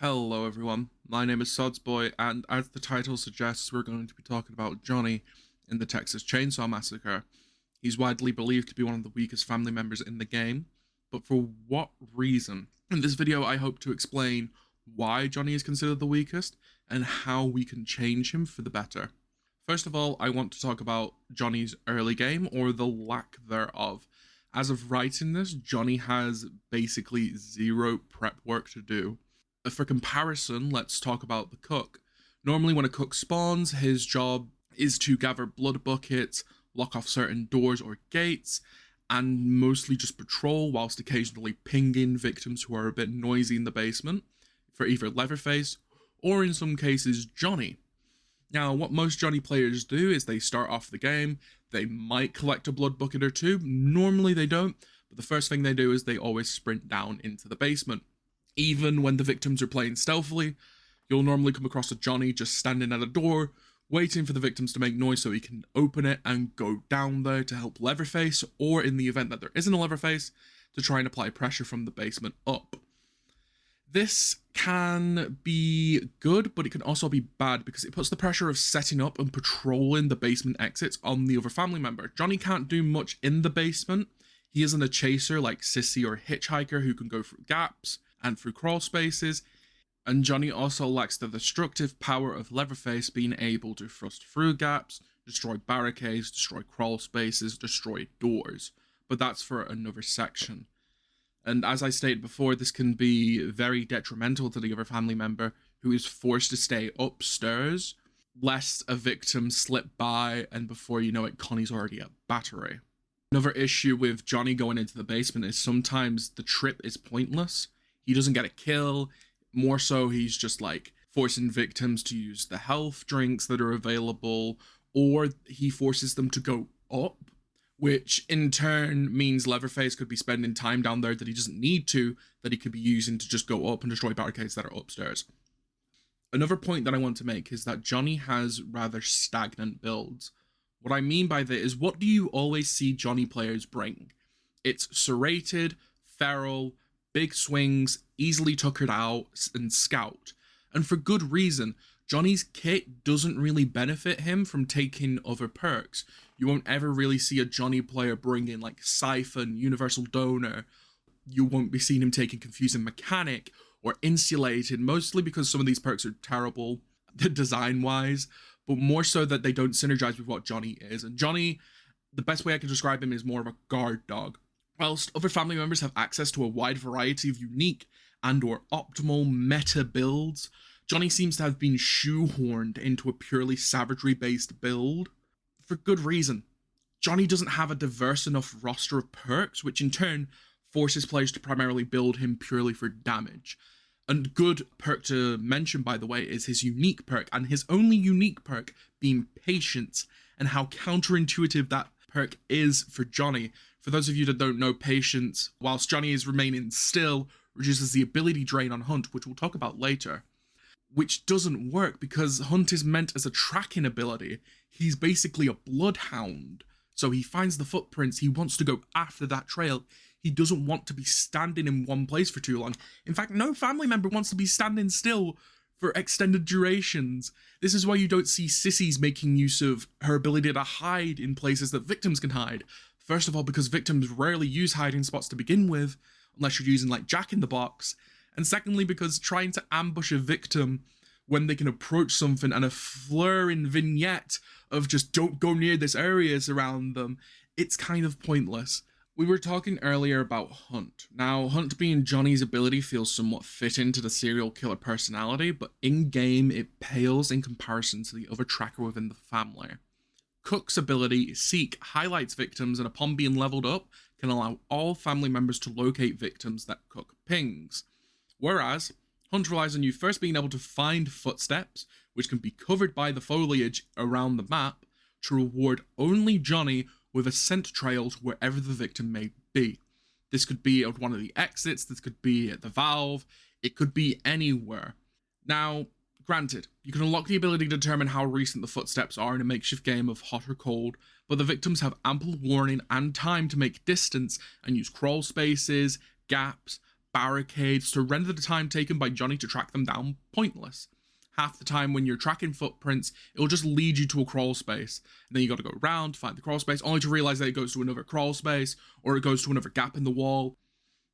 Hello everyone, my name is Sodsboy, and as the title suggests, we're going to be talking about Johnny in the Texas Chainsaw Massacre. He's widely believed to be one of the weakest family members in the game, but for what reason? In this video, I hope to explain why Johnny is considered the weakest, and how we can change him for the better. First of all, I want to talk about Johnny's early game, or the lack thereof. As of writing this, Johnny has basically zero prep work to do. For comparison, let's talk about the cook. Normally when a cook spawns, his job is to gather blood buckets, lock off certain doors or gates, and mostly just patrol whilst occasionally pinging victims who are a bit noisy in the basement for either Leatherface or in some cases Johnny. Now, what most Johnny players do is they start off the game, they might collect a blood bucket or two, normally they don't, but the first thing they do is they always sprint down into the basement. Even when the victims are playing stealthily, you'll normally come across a Johnny just standing at a door, waiting for the victims to make noise so he can open it and go down there to help Leatherface, or in the event that there isn't a Leatherface, to try and apply pressure from the basement up. This can be good, but it can also be bad because it puts the pressure of setting up and patrolling the basement exits on the other family member. Johnny can't do much in the basement. He isn't a chaser like Sissy or Hitchhiker who can go through gaps and through crawl spaces, and Johnny also lacks the destructive power of Leatherface being able to thrust through gaps, destroy barricades, destroy crawl spaces, destroy doors, but that's for another section. And as I stated before, this can be very detrimental to the other family member who is forced to stay upstairs, lest a victim slip by and before you know it, Connie's already at battery. Another issue with Johnny going into the basement is sometimes the trip is pointless. He doesn't get a kill, more so he's just like forcing victims to use the health drinks that are available, or he forces them to go up, which in turn means Leatherface could be spending time down there that he doesn't need to, that he could be using to just go up and destroy barricades that are upstairs. Another point that I want to make is that Johnny has rather stagnant builds. What I mean by that is, what do you always see Johnny players bring? It's serrated, feral, big swings, easily tuckered out, and scout. And for good reason. Johnny's kit doesn't really benefit him from taking other perks. You won't ever really see a Johnny player bring in like Siphon, Universal Donor. You won't be seeing him taking Confusing Mechanic or Insulated, mostly because some of these perks are terrible design-wise, but more so that they don't synergize with what Johnny is. And Johnny, the best way I can describe him is more of a guard dog. Whilst other family members have access to a wide variety of unique and or optimal meta builds, Johnny seems to have been shoehorned into a purely savagery-based build. For good reason. Johnny doesn't have a diverse enough roster of perks, which in turn forces players to primarily build him purely for damage. And good perk to mention, by the way, is his unique perk, and his only unique perk being Patience, and how counterintuitive that perk is for Johnny. For those of you that don't know, Patience, whilst Johnny is remaining still, reduces the ability drain on Hunt, which we'll talk about later. Which doesn't work because Hunt is meant as a tracking ability. He's basically a bloodhound. So he finds the footprints, he wants to go after that trail. He doesn't want to be standing in one place for too long. In fact, no family member wants to be standing still for extended durations. This is why you don't see Sissy's making use of her ability to hide in places that victims can hide. First of all, because victims rarely use hiding spots to begin with, unless you're using like Jack in the Box. And secondly, because trying to ambush a victim when they can approach something and a flurring vignette of just don't go near this area is around them, it's kind of pointless. We were talking earlier about Hunt. Now, Hunt being Johnny's ability feels somewhat fitting to the serial killer personality, but in-game it pales in comparison to the other tracker within the family. Cook's ability, Seek, highlights victims and upon being leveled up, can allow all family members to locate victims that Cook pings. Whereas, Hunt relies on you first being able to find footsteps, which can be covered by the foliage around the map, to reward only Johnny with a scent trail to wherever the victim may be. This could be at one of the exits, this could be at the valve, it could be anywhere. Now, granted, you can unlock the ability to determine how recent the footsteps are in a makeshift game of hot or cold, but the victims have ample warning and time to make distance and use crawl spaces, gaps, barricades to render the time taken by Johnny to track them down pointless. Half the time when you're tracking footprints, it'll just lead you to a crawl space. And then you got to go around, find the crawl space, only to realize that it goes to another crawl space, or it goes to another gap in the wall.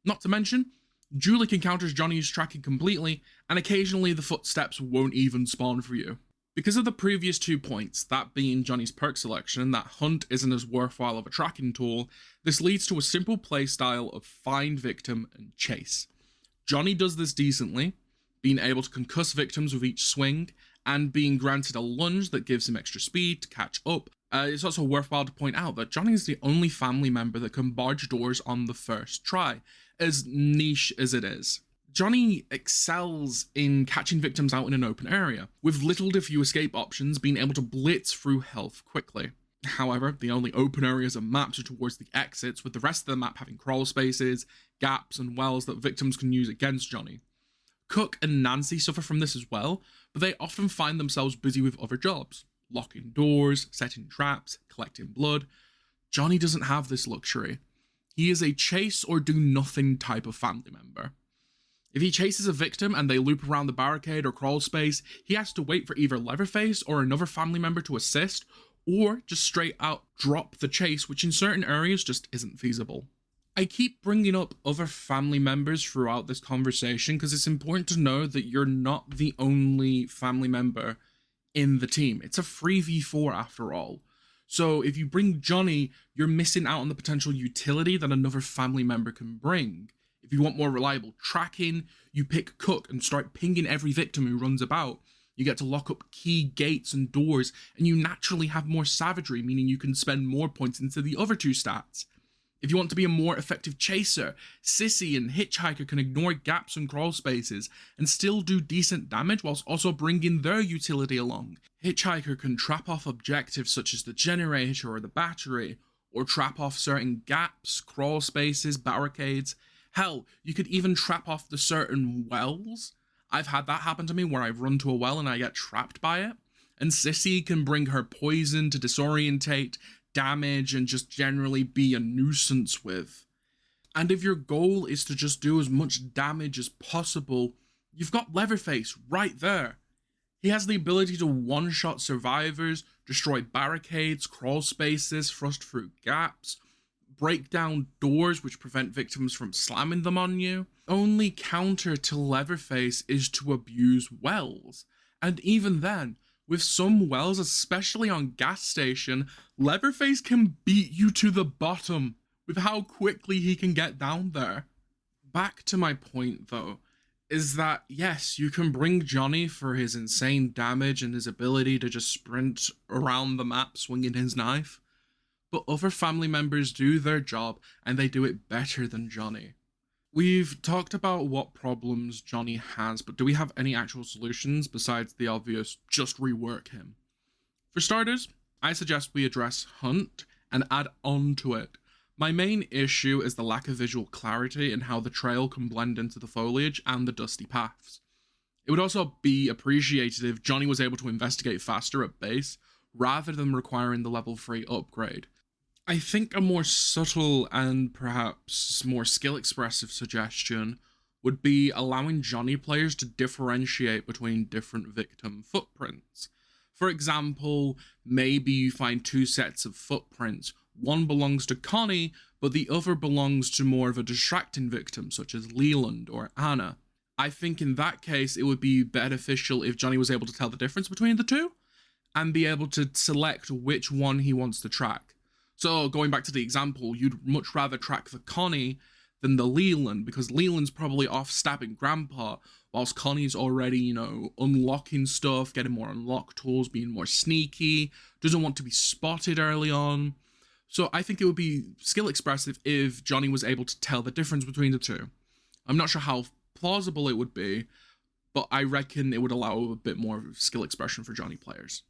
Not to mention, Julik encounters Johnny's tracking completely, and occasionally the footsteps won't even spawn for you. Because of the previous 2 points, that being Johnny's perk selection and that Hunt isn't as worthwhile of a tracking tool, this leads to a simple playstyle of find victim and chase. Johnny does this decently, being able to concuss victims with each swing, and being granted a lunge that gives him extra speed to catch up. It's also worthwhile to point out that Johnny is the only family member that can barge doors on the first try, as niche as it is. Johnny excels in catching victims out in an open area, with little to few escape options, being able to blitz through health quickly. However, the only open areas and maps are towards the exits, with the rest of the map having crawl spaces, gaps, and wells that victims can use against Johnny. Cook and Nancy suffer from this as well, but they often find themselves busy with other jobs, locking doors, setting traps, collecting blood. Johnny doesn't have this luxury. He is a chase or do nothing type of family member. If he chases a victim and they loop around the barricade or crawl space, he has to wait for either Leatherface or another family member to assist, or just straight out drop the chase, which in certain areas just isn't feasible. I keep bringing up other family members throughout this conversation because it's important to know that you're not the only family member in the team. It's a 3v4 after all. So if you bring Johnny, you're missing out on the potential utility that another family member can bring. If you want more reliable tracking, you pick Cook and start pinging every victim who runs about. You get to lock up key gates and doors, and you naturally have more savagery, meaning you can spend more points into the other 2 stats. If you want to be a more effective chaser, Sissy and Hitchhiker can ignore gaps and crawl spaces and still do decent damage whilst also bringing their utility along. Hitchhiker can trap off objectives such as the generator or the battery, or trap off certain gaps, crawl spaces, barricades. Hell, you could even trap off the certain wells. I've had that happen to me where I've run to a well and I get trapped by it. And Sissy can bring her poison to disorientate, damage, and just generally be a nuisance with. And if your goal is to just do as much damage as possible, you've got Leatherface right there. He has the ability to one-shot survivors, destroy barricades, crawl spaces, thrust through gaps, break down doors which prevent victims from slamming them on you. Only counter to Leatherface is to abuse wells. And even then, with some wells, especially on gas station, Leatherface can beat you to the bottom with how quickly he can get down there. Back to my point though, is that yes, you can bring Johnny for his insane damage and his ability to just sprint around the map swinging his knife, but other family members do their job and they do it better than Johnny. We've talked about what problems Johnny has, but do we have any actual solutions besides the obvious just rework him? For starters, I suggest we address Hunt and add on to it. My main issue is the lack of visual clarity and how the trail can blend into the foliage and the dusty paths. It would also be appreciated if Johnny was able to investigate faster at base, rather than requiring the level 3 upgrade. I think a more subtle and perhaps more skill-expressive suggestion would be allowing Johnny players to differentiate between different victim footprints. For example, maybe you find 2 sets of footprints. One belongs to Connie, but the other belongs to more of a distracting victim, such as Leland or Anna. I think in that case, it would be beneficial if Johnny was able to tell the difference between the 2, and be able to select which one he wants to track. So going back to the example, you'd much rather track the Connie than the Leland, because Leland's probably off stabbing Grandpa, whilst Connie's already, unlocking stuff, getting more unlock tools, being more sneaky, doesn't want to be spotted early on. So I think it would be skill expressive if Johnny was able to tell the difference between the 2. I'm not sure how plausible it would be, but I reckon it would allow a bit more skill expression for Johnny players.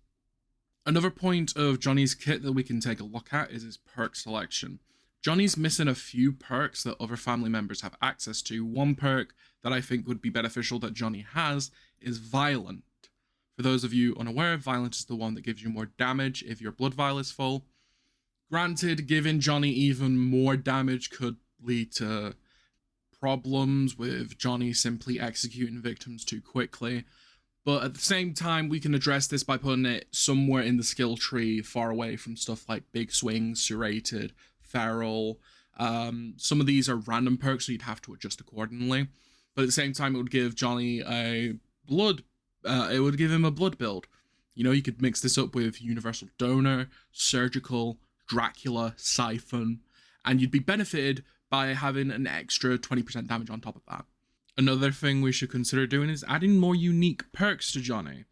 Another point of Johnny's kit that we can take a look at is his perk selection. Johnny's missing a few perks that other family members have access to. One perk that I think would be beneficial that Johnny has is Violent. For those of you unaware, Violent is the one that gives you more damage if your blood vial is full. Granted, giving Johnny even more damage could lead to problems with Johnny simply executing victims too quickly. But at the same time, we can address this by putting it somewhere in the skill tree, far away from stuff like Big Swing, Serrated, Feral. Some of these are random perks, so you'd have to adjust accordingly. But at the same time, it would give Johnny a blood. It would give him a blood build. You know, you could mix this up with Universal Donor, Surgical, Dracula, Siphon, and you'd be benefited by having an extra 20% damage on top of that. Another thing we should consider doing is adding more unique perks to Johnny.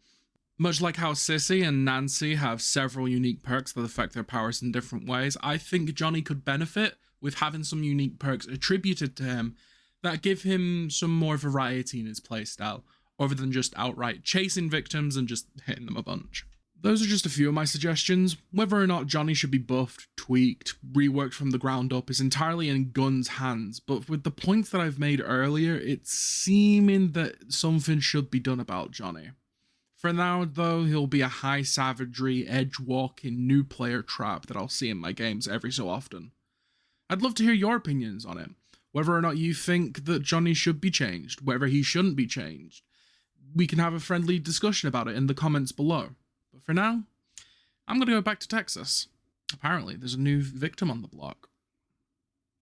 Much like how Sissy and Nancy have several unique perks that affect their powers in different ways, I think Johnny could benefit with having some unique perks attributed to him that give him some more variety in his playstyle, other than just outright chasing victims and just hitting them a bunch. Those are just a few of my suggestions. Whether or not Johnny should be buffed, tweaked, reworked from the ground up is entirely in Gunn's hands, but with the points that I've made earlier, it's seeming that something should be done about Johnny. For now, though, he'll be a high savagery, edge-walking new player trap that I'll see in my games every so often. I'd love to hear your opinions on it, whether or not you think that Johnny should be changed, whether he shouldn't be changed. We can have a friendly discussion about it in the comments below. But for now, I'm going to go back to Texas. Apparently, there's a new victim on the block.